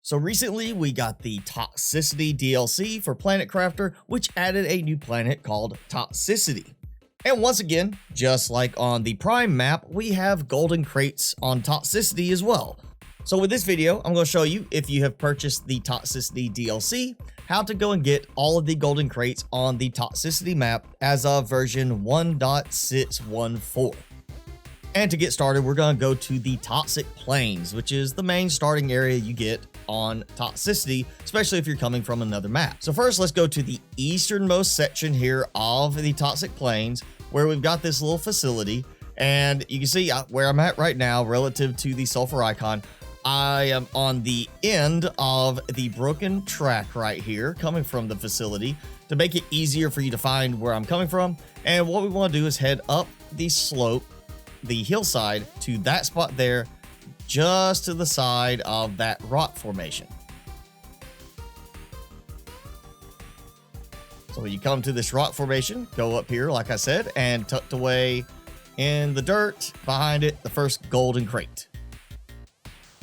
So recently we got the Toxicity DLC for Planet Crafter, which added a new planet called Toxicity. And once again, just like on the Prime map, we have golden crates on Toxicity as well. So with this video, I'm going to show you, if you have purchased the Toxicity DLC, how to go and get all of the golden crates on the Toxicity map as of version 1.614. And to get started, we're going to go to the Toxic Plains, which is the main starting area you get on Toxicity, especially if you're coming from another map. So first, let's go to the easternmost section here of the Toxic Plains, where we've got this little facility. And you can see where I'm at right now relative to the sulfur icon. I am on the end of the broken track right here, coming from the facility, to make it easier for you to find where I'm coming from. And what we want to do is head up the slope, the hillside, to that spot there, just to the side of that rock formation. So when you come to this rock formation, go up here, like I said, and tucked away in the dirt behind it, the first golden crate.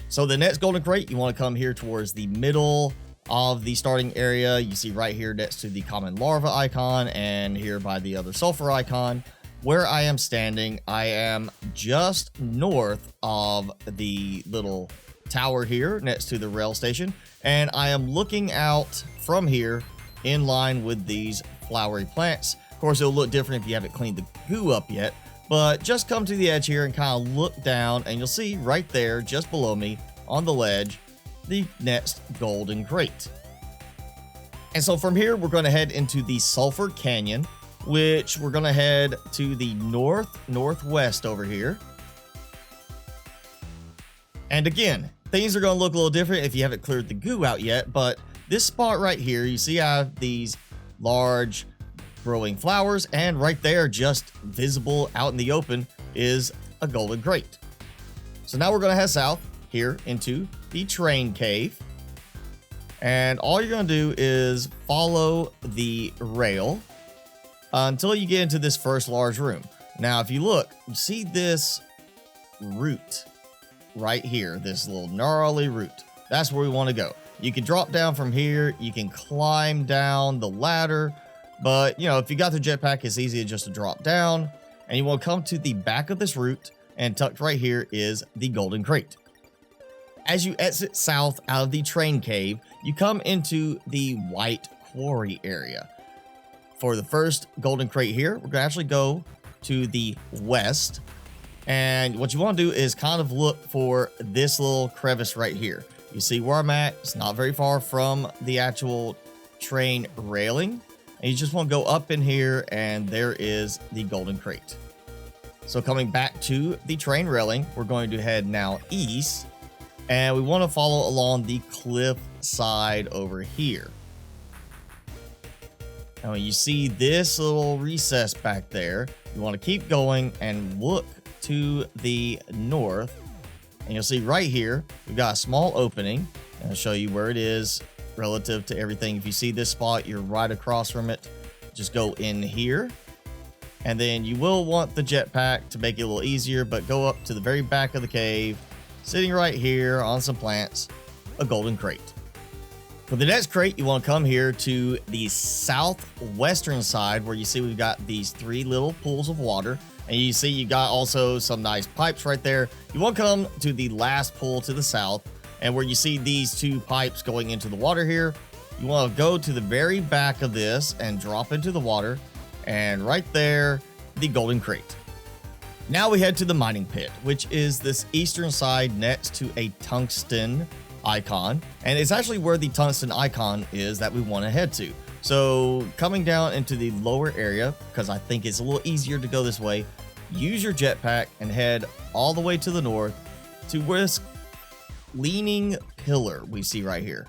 So the next golden crate, you want to come here towards the middle of the starting area. You see right here next to the common larva icon and here by the other sulfur icon. Where I am standing, I am just north of the little tower here next to the rail station, and I am looking out from here in line with these flowery plants. Of course, it'll look different if you haven't cleaned the goo up yet, but just come to the edge here and kind of look down, and you'll see right there, just below me on the ledge, the next golden crate. And so from here, we're going to head into the Sulfur Canyon, which we're going to head to the northwest over here. And again, things are going to look a little different if you haven't cleared the goo out yet, but this spot right here, you see I have these large growing flowers, and right there, just visible out in the open, is a golden crate. So now we're going to head south here into the train cave. And all you're going to do is follow the rail until you get into this first large room. Now, if you look, you see this root right here, this little gnarly root. That's where we want to go. You can drop down from here. You can climb down the ladder. But, you know, if you got the jetpack, it's easy just to drop down. And you want to come to the back of this root, and tucked right here is the golden crate. As you exit south out of the train cave, you come into the white quarry area. For the first golden crate here, we're going to actually go to the west. And what you want to do is kind of look for this little crevice right here. You see where I'm at? It's not very far from the actual train railing. And you just want to go up in here, and there is the golden crate. So coming back to the train railing, we're going to head now east. And we want to follow along the cliff side over here. Now, when you see this little recess back there, you want to keep going and look to the north. And you'll see right here, we've got a small opening. And I'll show you where it is relative to everything. If you see this spot, you're right across from it. Just go in here. And then you will want the jetpack to make it a little easier, but go up to the very back of the cave, sitting right here on some plants, a golden crate. For the next crate, you want to come here to the southwestern side, where you see we've got these three little pools of water. And you see you got also some nice pipes right there. You want to come to the last pool to the south, and where you see these two pipes going into the water here, you want to go to the very back of this and drop into the water. And right there, the golden crate. Now we head to the mining pit, which is this eastern side next to a tungsten icon. And it's actually where the tungsten icon is that we want to head to. So coming down into the lower area, because I think it's a little easier to go this way, use your jetpack and head all the way to the north to this leaning pillar we see right here.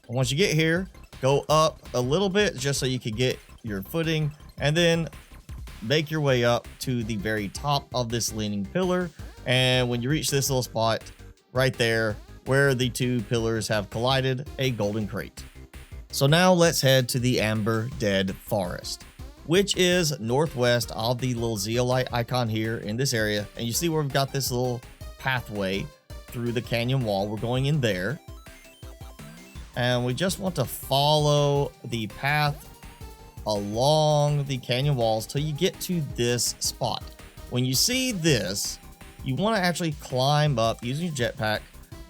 And once you get here, go up a little bit just so you can get your footing, and then make your way up to the very top of this leaning pillar. And when you reach this little spot right there where the two pillars have collided, a golden crate. So now let's head to the Amber Dead Forest, which is northwest of the little zeolite icon here in this area. And you see where we've got this little pathway through the canyon wall. We're going in there. And we just want to follow the path along the canyon walls till you get to this spot. When you see this, you want to actually climb up using your jetpack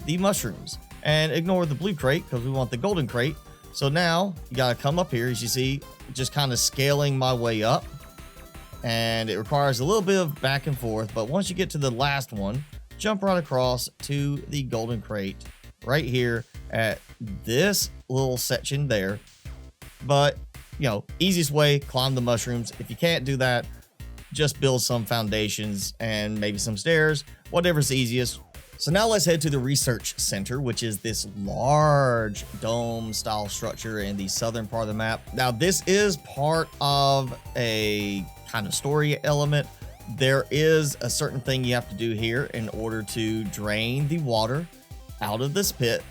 the mushrooms and ignore the blue crate because we want the golden crate. So now you got to come up here, as you see, just kind of scaling my way up, and it requires a little bit of back and forth. But once you get to the last one, jump right across to the golden crate right here at this little section there. But you know, easiest way, climb the mushrooms. If you can't do that, just build some foundations and maybe some stairs, whatever's easiest. So now let's head to the research center, which is this large dome style structure in the southern part of the map. Now this is part of a kind of story element. There is a certain thing you have to do here in order to drain the water out of this pit.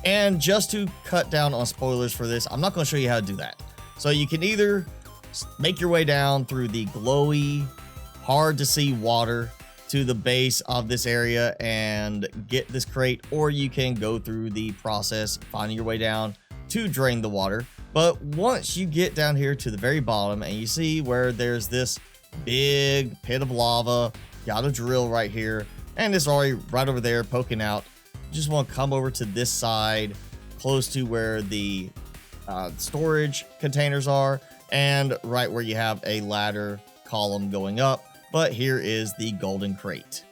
And just to cut down on spoilers for this, I'm not going to show you how to do that. So you can either make your way down through the glowy, hard to see water to the base of this area and get this crate, or you can go through the process, finding your way down to drain the water. But once you get down here to the very bottom and you see where there's this big pit of lava, got a drill right here, and it's already right over there poking out. You just want to come over to this side, close to where the storage containers are, and right where you have a ladder column going up. But here is the golden crate.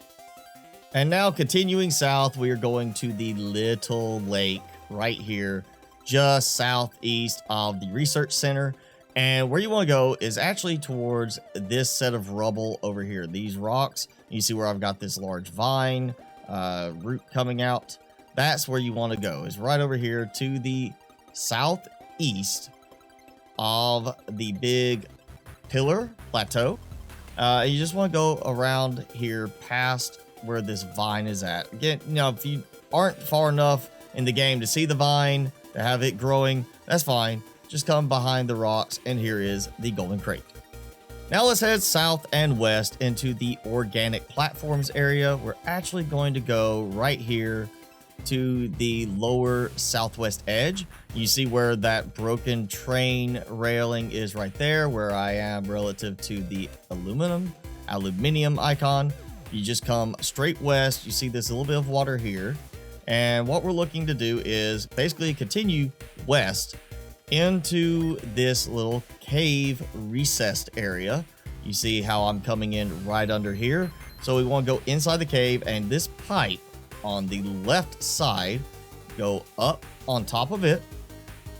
And now continuing south, we are going to the little lake right here, just southeast of the research center. And where you want to go is actually towards this set of rubble over here, these rocks. You see where I've got this large vine root coming out. That's where you want to go, is right over here to the southeast of the big pillar plateau. You just want to go around here past where this vine is at. Again, you know, if you aren't far enough in the game to see the vine, to have it growing, that's fine. Just come behind the rocks, and here is the golden crate. Now let's head south and west into the organic platforms area. We're actually going to go right here to the lower southwest edge. You see where that broken train railing is right there, where I am relative to the aluminium icon. You just come straight west. You see there's a little bit of water here. And what we're looking to do is basically continue west into this little cave recessed area. You see how I'm coming in right under here. So we want to go inside the cave, and this pipe on the left side, go up on top of it,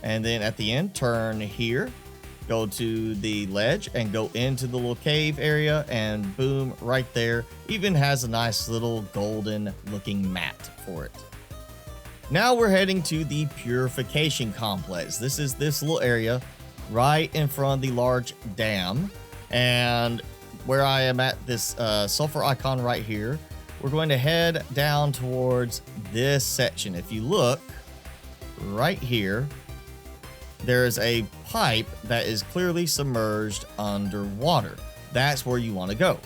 and then at the end turn here, go to the ledge and go into the little cave area, and boom, right there. Even has a nice little golden looking mat for it. Now we're heading to the Purification Complex. This is this little area right in front of the large dam, and where I am at this sulfur icon right here, we're going to head down towards this section. If you look right here, there is a pipe that is clearly submerged underwater. That's where you want to go.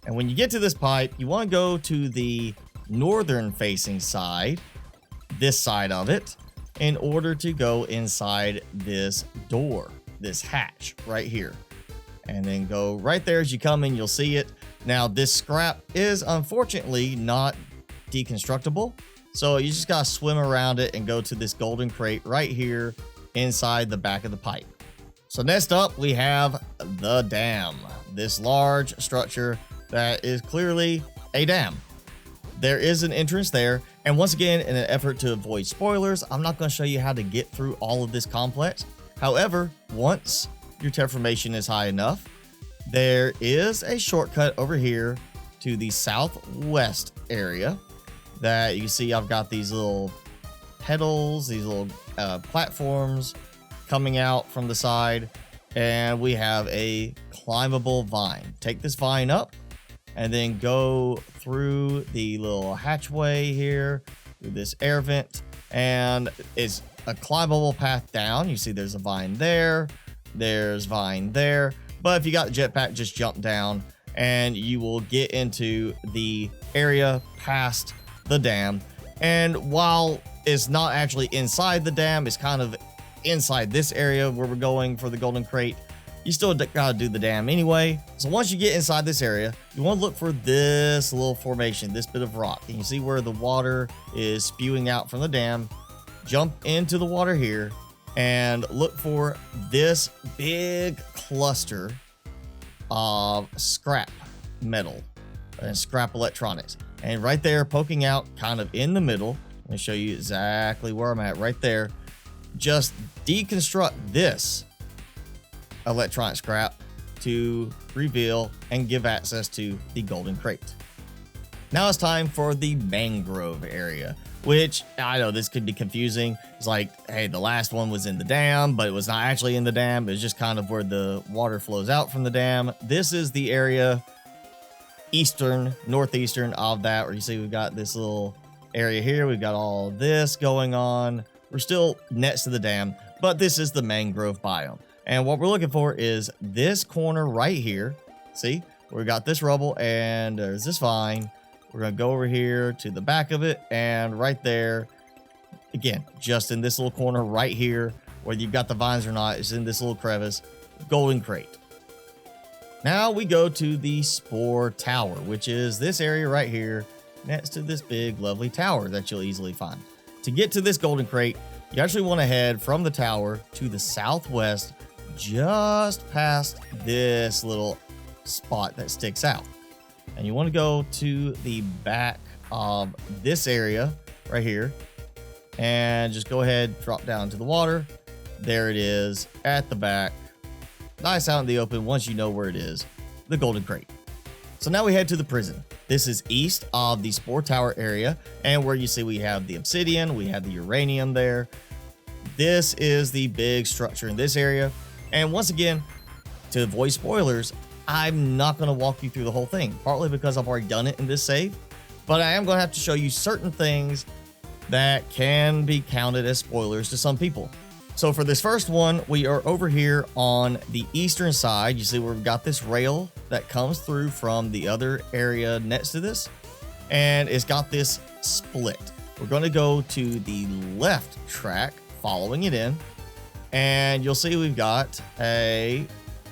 And when you get to this pipe, you want to go to the northern facing side, this side of it, in order to go inside this door, this hatch right here. And then go right there. As you come in, you'll see it. Now this scrap is unfortunately not deconstructible, so you just gotta swim around it and go to this golden crate right here inside the back of the pipe. So next up we have the dam, this large structure that is clearly a dam. There is an entrance there, and once again, in an effort to avoid spoilers, I'm not going to show you how to get through all of this complex. However, once your terraformation is high enough, there is a shortcut over here to the southwest area that you see. I've got these little pedals, these little platforms coming out from the side, and we have a climbable vine. Take this vine up and then go through the little hatchway here, through this air vent, and it's a climbable path down. You see there's a vine there, there's vine there, But if you got the jetpack, just jump down and you will get into the area past the dam. And while it's not actually inside the dam, it's kind of inside this area where we're going for the golden crate, you still gotta do the dam anyway. So once you get inside this area, you want to look for this little formation, this bit of rock. And you see where the water is spewing out from the dam. Jump into the water here and look for this big cluster of scrap metal and scrap electronics. And right there, poking out kind of in the middle, let me show you exactly where I'm at right there. Just deconstruct this electronic scrap to reveal and give access to the golden crate. Now it's time for the mangrove area, which I know this could be confusing. It's like, hey, the last one was in the dam, but it was not actually in the dam. It was just kind of where the water flows out from the dam. This is the area northeastern of that, where you see we've got this little area here. We've got all this going on. We're still next to the dam, but this is the mangrove biome. And what we're looking for is this corner right here. See, we got this rubble and there's this vine. We're going to go over here to the back of it, and right there, again, just in this little corner right here, whether you've got the vines or not, it's in this little crevice, golden crate. Now we go to the Spore Tower, which is this area right here next to this big, lovely tower that you'll easily find. To get to this golden crate, you actually want to head from the tower to the southwest, just past this little spot that sticks out. And you want to go to the back of this area right here and just go ahead, drop down to the water. There it is at the back. Nice out in the open once you know where it is, the golden crate. So now we head to the prison. This is east of the Spore Tower area, and where you see we have the obsidian, we have the uranium there. This is the big structure in this area. And once again, to avoid spoilers, I'm not going to walk you through the whole thing, partly because I've already done it in this save, but I am going to have to show you certain things that can be counted as spoilers to some people. So for this first one, we are over here on the eastern side. You see where we've got this rail that comes through from the other area next to this, and it's got this split. We're going to go to the left track, following it in, and you'll see we've got a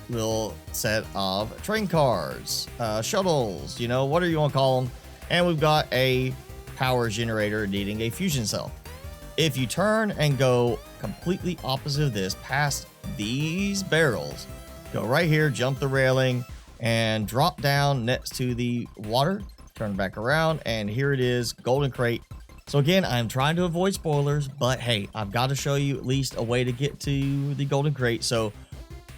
little set of train cars, shuttles, you know, whatever you want to call them. And we've got a power generator needing a fusion cell. If you turn and go completely opposite of this, past these barrels, go right here, jump the railing, and drop down next to the water, turn back around, and here it is, golden crate. So again, I'm trying to avoid spoilers, but hey, I've got to show you at least a way to get to the golden crate. So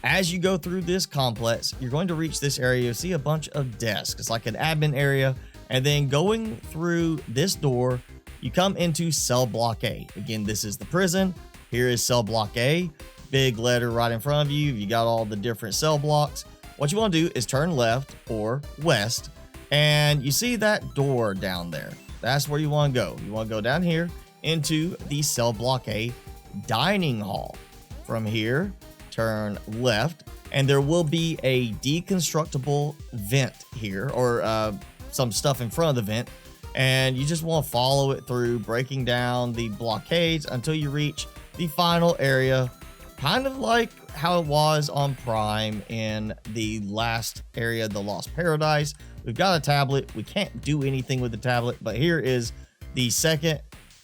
as you go through this complex, you're going to reach this area. You'll see a bunch of desks. It's like an admin area. And then going through this door, you come into cell block A. Again, this is the prison. Here is cell block A. Big letter right in front of you. You got all the different cell blocks. What you want to do is turn left or west, and you see that door down there. That's where you want to go. You want to go down here into the cell block A dining hall. From here, turn left, and there will be a deconstructible vent here, or some stuff in front of the vent, and you just want to follow it through, breaking down the blockades until you reach the final area, kind of like how it was on Prime in the last area, the Lost Paradise. We've got a tablet. We can't do anything with the tablet, but here is the second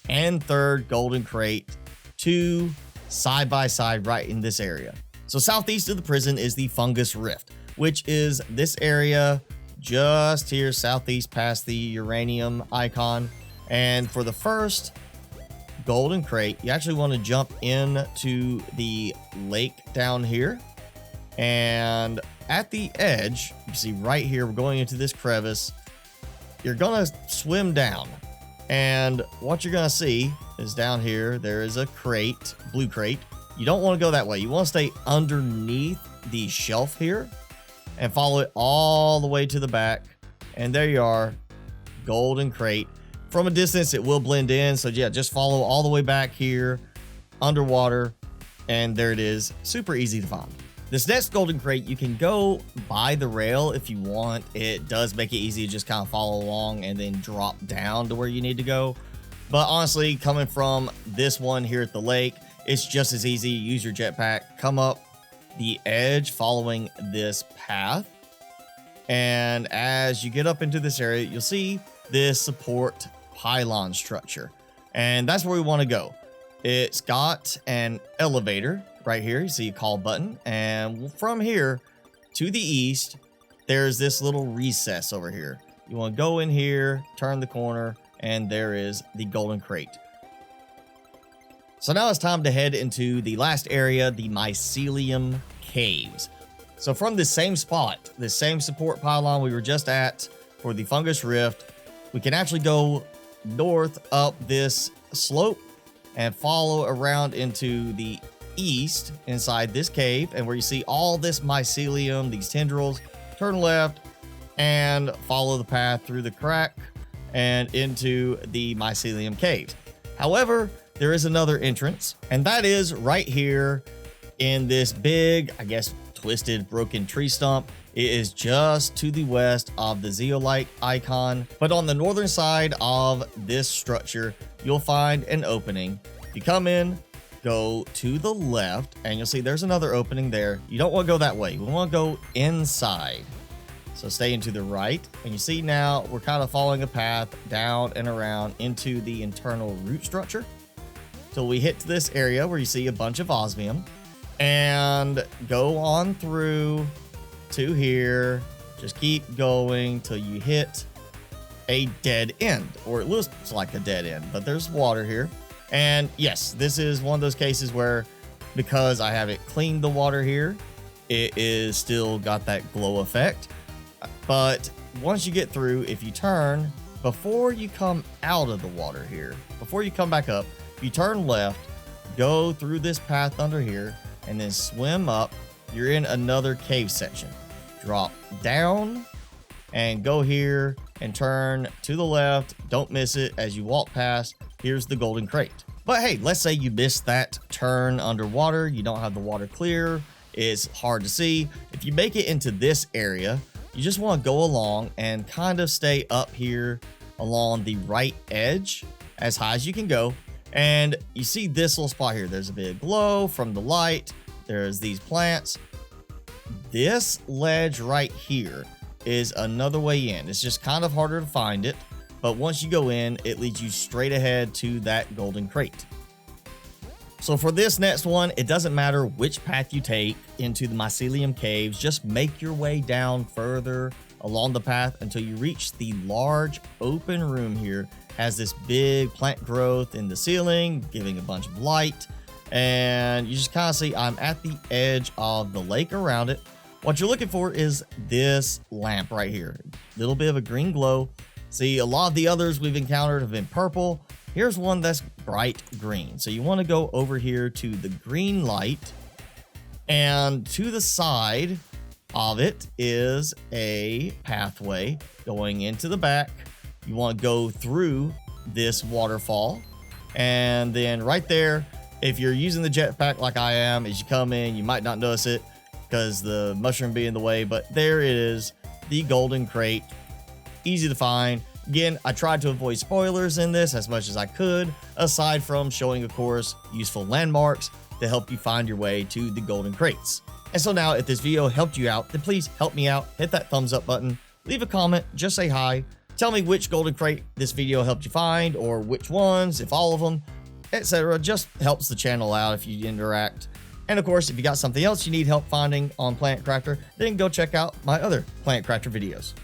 and third golden crate, two side by side right in this area. So southeast of the prison is the Fungus Rift, which is this area just here southeast past the uranium icon. And for the first golden crate, you actually want to jump into the lake down here, and at the edge, you see right here, we're going into this crevice. You're gonna swim down, and what you're gonna see is down here there is a crate, blue crate. You don't want to go that way. You want to stay underneath the shelf here and follow it all the way to the back, and there you are, golden crate. From a distance it will blend in, so yeah, just follow all the way back here underwater, and there it is. Super easy to find. This next golden crate, you can go by the rail if you want. It does make it easy to just kind of follow along and then drop down to where you need to go. But honestly, coming from this one here at the lake, it's just as easy. Use your jetpack, come up the edge following this path. And as you get up into this area, you'll see this support pylon structure. And that's where we want to go. It's got an elevator right here. You see a call button. And from here to the east, there's this little recess over here. You want to go in here, turn the corner, and there is the golden crate. So now it's time to head into the last area, the Mycelium Caves. So from the same spot, the same support pylon we were just at for the Fungus Rift, we can actually go north up this slope and follow around into the east inside this cave, and where you see all this mycelium, these tendrils, turn left and follow the path through the crack and into the Mycelium Caves. However, there is another entrance, and that is right here in this big, I guess, twisted, broken tree stump. It is just to the west of the zeolite icon, but on the northern side of this structure, you'll find an opening. If you come in, go to the left, and you'll see there's another opening there. You don't want to go that way. We want to go inside. So stay into the right, and you see now we're kind of following a path down and around into the internal root structure. So we hit to this area where you see a bunch of osmium, and go on through to here. Just keep going till you hit a dead end, or it looks like a dead end, but there's water here. And yes, this is one of those cases where, because I haven't cleaned the water here, it is still got that glow effect. But once you get through, if you turn, before you come out of the water here, before you come back up, if you turn left, go through this path under here, and then swim up, you're in another cave section. Drop down and go here and turn to the left. Don't miss it as you walk past. Here's the golden crate. But hey, let's say you missed that turn underwater. You don't have the water clear. It's hard to see. If you make it into this area, you just want to go along and kind of stay up here along the right edge as high as you can go. And you see this little spot here. There's a big glow from the light. There's these plants. This ledge right here is another way in. It's just kind of harder to find it, but once you go in, it leads you straight ahead to that golden crate. So for this next one, it doesn't matter which path you take into the Mycelium Caves, just make your way down further along the path until you reach the large open room here. Has this big plant growth in the ceiling, giving a bunch of light, and you just kind of see I'm at the edge of the lake around it. What you're looking for is this lamp right here. Little bit of a green glow. See, a lot of the others we've encountered have been purple. Here's one that's bright green. So you want to go over here to the green light, and to the side of it is a pathway going into the back. You want to go through this waterfall, and then right there, if you're using the jetpack like I am, as you come in, you might not notice it because the mushroom be in the way, but there it is, the golden crate. Easy to find. Again, I tried to avoid spoilers in this as much as I could, aside from showing, of course, useful landmarks to help you find your way to the golden crates. And so now, if this video helped you out, then please help me out. Hit that thumbs up button, leave a comment, just say hi. Tell me which golden crate this video helped you find, or which ones, if all of them, etc. Just helps the channel out if you interact. And of course, if you got something else you need help finding on Planet Crafter, then go check out my other Planet Crafter videos.